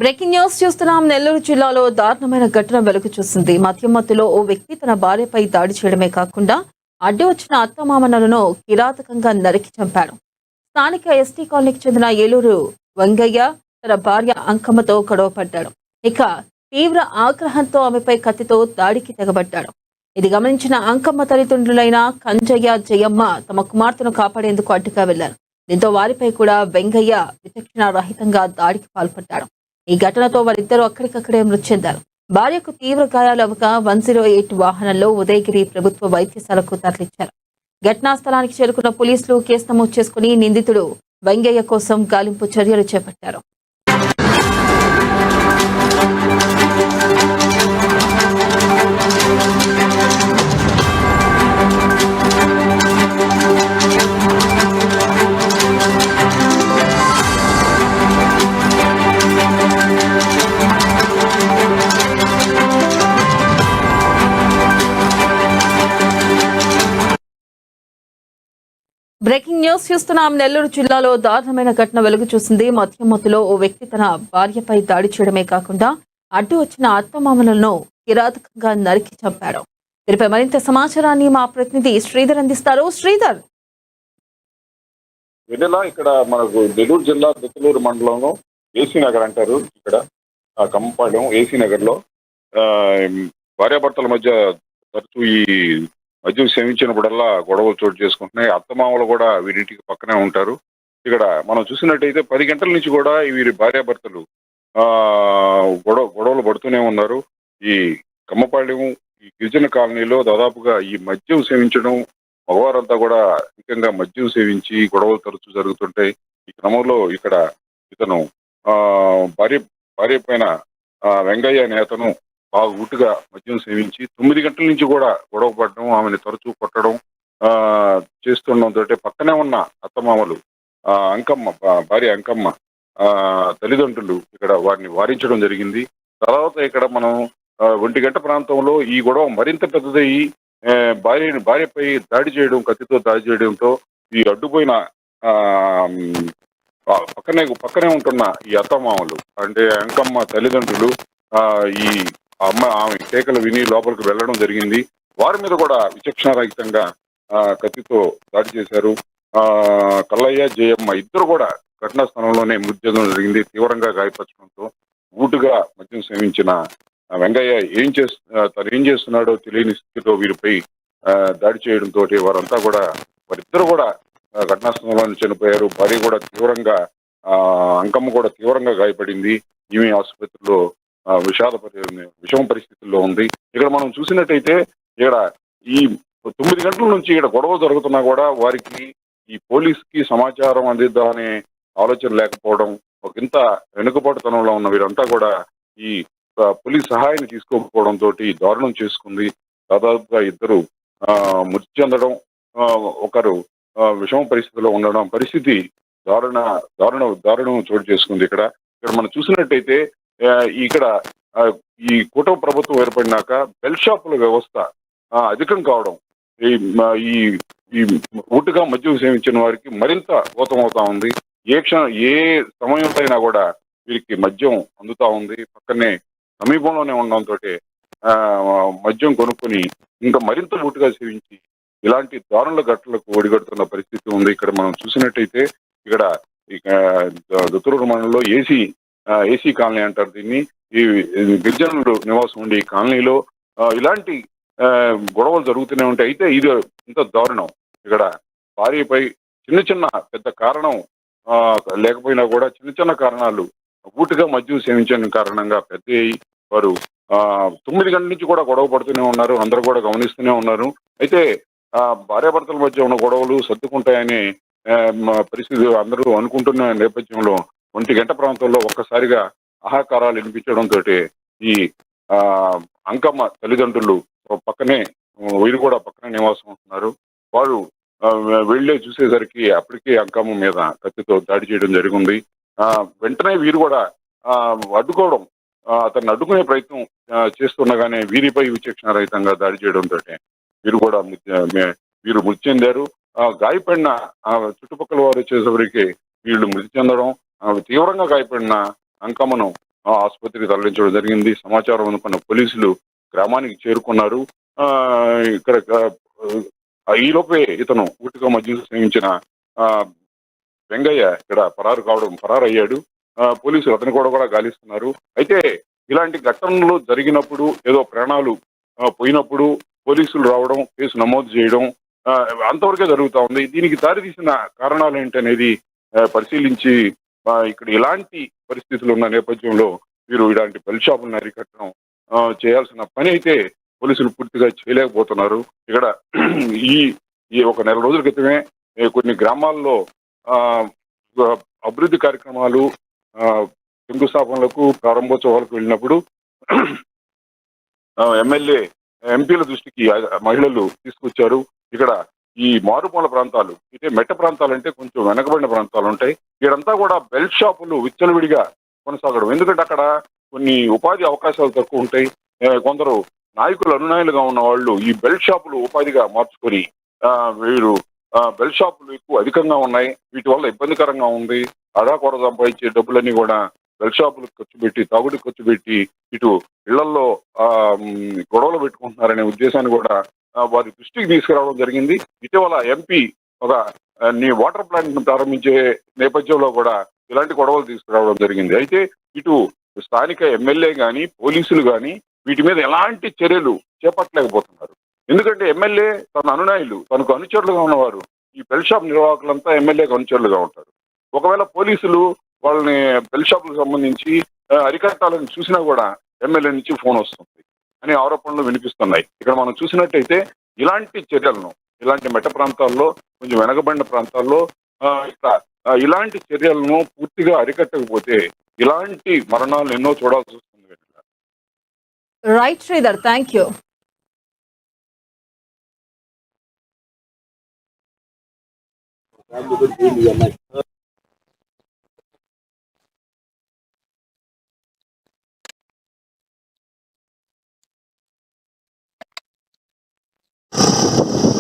Breaking news చూస్తున్నాం. నెల్లూరు జిల్లాలో దారుణమైన ఘటన వెలుగు చూసింది. మద్యం మత్తులో ఓ వ్యక్తి తన భార్యపై దాడి చేయడమే కాకుండా అడ్డు వచ్చిన అత్తమామలను కిరాతకంగా నరికి చంపాడు. స్థానిక ఎస్టీ కాలనీకి చెందిన ఏలూరు వంగయ్య తన భార్య అంకమ్మతో గొడవపడ్డాడు. ఇక తీవ్ర ఆగ్రహంతో ఆమెపై కత్తితో దాడికి తెగబడ్డాడు. ఇది గమనించిన అంకమ్మ తల్లిదండ్రులైన కంజయ్య, జయమ్మ తమ కుమార్తెను కాపాడేందుకు అడ్డుగా వెళ్లారు. దీంతో వారిపై కూడా వెంగయ్య విచక్షణ రహితంగా దాడికి పాల్పడ్డాడు. ఈ ఘటనతో వారిద్దరూ అక్కడికక్కడే మృతి చెందారు. భార్యకు తీవ్ర గాయాలు అవగా 108 వాహనంలో ఉదయగిరి ప్రభుత్వ వైద్యశాలకు తరలించారు. ఘటనా స్థలానికి చేరుకున్న పోలీసులు కేసు నమోదు చేసుకుని నిందితుడు వెంగయ్య కోసం గాలింపు చర్యలు చేపట్టారు. బ్రేకింగ్ న్యూస్ చూస్తున్నాం. నెల్లూరు జిల్లాలో దారుణమైన ఘటన వెలుగు చూసింది. మద్యం మత్తులో ఓ వ్యక్తి తన భార్యపై దాడి చేయడమే కాకుండా అడ్డు వచ్చిన అత్తమామలను కిరాతకంగా నరికి చంపాడు. దీనిపై మరింత సమాచారాన్ని మా ప్రతినిధి శ్రీధర్ అందిస్తారు. శ్రీధర్, ఇక్కడ మనకు నెల్లూరు జిల్లా దుత్తలూరు మండలంలో ఏసీ నగర్ అంటారు. ఇక్కడ కమ్మపాలెం ఏసీ నగర్ లో భార్యాభర్తల మధ్య తరచూ ఈ మద్యం సేవించినప్పుడల్లా గొడవలు చోటు చేసుకుంటున్నాయి. అత్తమామలు కూడా వీరింటికి పక్కనే ఉంటారు. ఇక్కడ మనం చూసినట్టయితే 10 గంటల నుంచి కూడా వీరి భార్యాభర్తలు గొడవలు పడుతూనే ఉన్నారు. ఈ కమ్మపాలెం ఈ గిరిజన కాలనీలో దాదాపుగా ఈ మద్యం సేవించడం, మగవారంతా కూడా ముఖ్యంగా మద్యం సేవించి గొడవలు తరచూ జరుగుతుంటాయి. ఈ క్రమంలో ఇక్కడ ఇతను భార్య పైన వెంగయ్య అనే అతను బాగా ఊటుగా మద్యం సేవించి 9 గంటల నుంచి కూడా గొడవ పడడం, ఆమెను తరచూ కొట్టడం చేస్తుండడంతో పక్కనే ఉన్న అత్తమామలు అంకమ్మ భార్య అంకమ్మ తల్లిదండ్రులు ఇక్కడ వారిని వారించడం జరిగింది. తర్వాత ఇక్కడ మనం 1 గంట ప్రాంతంలో ఈ గొడవ మరింత పెద్దదయ్యి భార్యపై దాడి చేయడం, కత్తితో దాడి చేయడంతో ఈ అడ్డుపోయిన పక్కనే ఉంటున్న ఈ అత్తమామలు అంటే అంకమ్మ తల్లిదండ్రులు ఈ ఆమె కేకలు విని లోపలికి వెళ్ళడం జరిగింది. వారి మీద కూడా విచక్షణారహితంగా కత్తితో దాడి చేశారు. కల్లయ్య, జయమ్మ ఇద్దరు కూడా ఘటనా స్థలంలోనే మృతి చెందడం జరిగింది. తీవ్రంగా గాయపరచడంతో ఊటుగా మద్యం సేవించిన వెంగయ్య తను ఏం చేస్తున్నాడో తెలియని స్థితిలో వీరిపై దాడి చేయడంతో వారిద్దరు కూడా ఘటనా స్థలంలో చనిపోయారు. భార్య కూడా తీవ్రంగా అంకమ్మ కూడా తీవ్రంగా గాయపడింది. ఈమె ఆసుపత్రిలో విషమ పరిస్థితుల్లో ఉంది. ఇక్కడ మనం చూసినట్టయితే ఇక్కడ ఈ 9 గంటల నుంచి ఇక్కడ గొడవ జరుగుతున్నా కూడా వారికి ఈ పోలీసుకి సమాచారం అందిద్దామనే ఆలోచన లేకపోవడం, ఒక ఇంత వెనుకబాటుతనంలో ఉన్న వీరంతా కూడా ఈ పోలీస్ సహాయాన్ని తీసుకోకపోవడంతో దారుణం చేసుకుంది. దాదాపుగా ఇద్దరు మృతి చెందడం, ఒకరు విషమ పరిస్థితిలో ఉండడం, పరిస్థితి దారుణం చోటు చేసుకుంది. ఇక్కడ మనం చూసినట్టయితే ఇక్కడ ఈ కూటమి ప్రభుత్వం ఏర్పడినాక బెల్ షాపుల వ్యవస్థ అధికం కావడం, ఈ ఊటుగా మద్యం సేవించిన వారికి మరింత ఊతమవుతా ఉంది. ఏ సమయంలో అయినా కూడా వీరికి మద్యం అందుతా ఉంది. పక్కనే సమీపంలోనే ఉండడంతో మద్యం కొనుక్కొని ఇంకా మరింత ఊటుగా సేవించి ఇలాంటి దారుణ ఘటనలకు ఒడిగడుతున్న పరిస్థితి ఉంది. ఇక్కడ మనం చూసినట్టయితే ఇక్కడ దుత్తలూరు మండలంలో ఏసీ కాలనీ అంటారు దీన్ని. ఈ గిరిజనులు నివాసం ఉండే ఈ కాలనీలో ఇలాంటి గొడవలు జరుగుతూనే ఉంటాయి. అయితే ఇది ఇంత దారుణం. ఇక్కడ భార్యపై పెద్ద కారణం లేకపోయినా కూడా చిన్న కారణాలు ఊటుగా మద్యం సేవించిన కారణంగా పెద్ద వారు 9 గంటల నుంచి కూడా గొడవ పడుతూనే ఉన్నారు. అందరూ కూడా గమనిస్తూనే ఉన్నారు. అయితే భార్యాభర్తల మధ్య ఉన్న గొడవలు సర్దుకుంటాయనే పరిస్థితి అందరూ అనుకుంటున్న నేపథ్యంలో 1 గంట ప్రాంతంలో ఒక్కసారిగా ఆహాకారాలు వినిపించడంతో ఈ అంకమ్మ తల్లిదండ్రులు వీరు కూడా పక్కనే నివాసం ఉంటున్నారు. వారు వెళ్ళే చూసేసరికి అప్పటికే అంకమ్మ మీద కత్తితో దాడి చేయడం జరిగింది. వెంటనే వీరు కూడా అడ్డుకోవడం, అతన్ని అడ్డుకునే ప్రయత్నం చేస్తుండగానే వీరిపై విచక్షణారహితంగా దాడి చేయడంతో వీరు మృతి చెందారు. గాయపడిన చుట్టుపక్కల వారు వచ్చేసరికి వీళ్ళు మృతి చెందడం, తీవ్రంగా గాయపడిన అంకమ్మను ఆసుపత్రికి తరలించడం జరిగింది. సమాచారం అందుకున్న పోలీసులు గ్రామానికి చేరుకున్నారు. ఇక్కడ ఈలోపే ఇతను ఊటిగా మద్యం సేవించిన ఆ, వెంగయ్య ఇక్కడ పరారయ్యాడు. పోలీసులు అతను కూడా గాలిస్తున్నారు. అయితే ఇలాంటి ఘటనలు జరిగినప్పుడు ఏదో ప్రాణాలు పోయినప్పుడు పోలీసులు రావడం, కేసు నమోదు చేయడం అంతవరకే జరుగుతా ఉంది. దీనికి దారితీసిన కారణాలు ఏంటనేది పరిశీలించి ఇక్కడ ఇలాంటి పరిస్థితులు ఉన్న నేపథ్యంలో వీరు ఇలాంటి బెల్ట్ షాపులను అరికట్టడం చేయాల్సిన పని అయితే పోలీసులు పూర్తిగా చేయలేకపోతున్నారు. ఇక్కడ ఈ ఈ ఒక నెల రోజుల క్రితమే కొన్ని గ్రామాల్లో అభివృద్ధి కార్యక్రమాలు శంకుస్థాపనలకు ప్రారంభోత్సవాలకు వెళ్ళినప్పుడు ఎంపీల దృష్టికి మహిళలు తీసుకొచ్చారు. ఇక్కడ ఈ మారుమూల ప్రాంతాలు అయితే మెట్ట ప్రాంతాలు అంటే కొంచెం వెనకబడిన ప్రాంతాలు ఉంటాయి. ఇక్కడంతా కూడా బెల్ట్ షాపులు విచ్చలవిడిగా కొనసాగడం. ఎందుకంటే అక్కడ కొన్ని ఉపాధి అవకాశాలు తక్కువ ఉంటాయి. కొందరు నాయకులు అనునాయులుగా ఉన్న వాళ్ళు ఈ బెల్ట్ షాపులు ఉపాధిగా మార్చుకొని వీరు బెల్ట్ షాపులు ఎక్కువ అధికంగా ఉన్నాయి. వీటి వల్ల ఇబ్బందికరంగా ఉంది. అడాకొడ సంపాదించే డబ్బులన్నీ కూడా బెల్ట్ షాపులకు ఖర్చు పెట్టి, తాగుడికి ఖర్చు పెట్టి, ఇటు ఇళ్లలో గొడవలు పెట్టుకుంటున్నారనే ఉద్దేశాన్ని కూడా వారి దృష్టికి తీసుకురావడం జరిగింది. ఇటీవల ఎంపీ ఒక వాటర్ ప్లాంట్ ను ప్రారంభించే నేపథ్యంలో కూడా ఇలాంటి గొడవలు తీసుకురావడం జరిగింది. అయితే ఇటు స్థానిక ఎమ్మెల్యే గాని, పోలీసులు గాని వీటి మీద ఎలాంటి చర్యలు చేపట్టలేకపోతున్నారు. ఎందుకంటే ఎమ్మెల్యే తన అనునాయులు, తనకు అనుచరులుగా ఉన్నవారు, ఈ బెల్ట్ షాప్ నిర్వాహకులంతా ఎమ్మెల్యేకి అనుచరులుగా ఉంటారు. ఒకవేళ పోలీసులు వాళ్ళని బెల్ట్ షాపులకు సంబంధించి అరికట్టాలని చూసినా కూడా ఎమ్మెల్యే నుంచి ఫోన్ వస్తుంది అనే ఆరోపణలు వినిపిస్తున్నాయి. ఇక్కడ మనం చూసినట్టయితే ఇలాంటి చర్యలను, ఇలాంటి మెట్ట ప్రాంతాల్లో, కొంచెం వెనకబడిన ప్రాంతాల్లో ఇలాంటి చర్యలను పూర్తిగా అరికట్టకపోతే ఇలాంటి మరణాలు ఎన్నో చూడాల్సి వస్తుంది. Right Sridhar, thank you.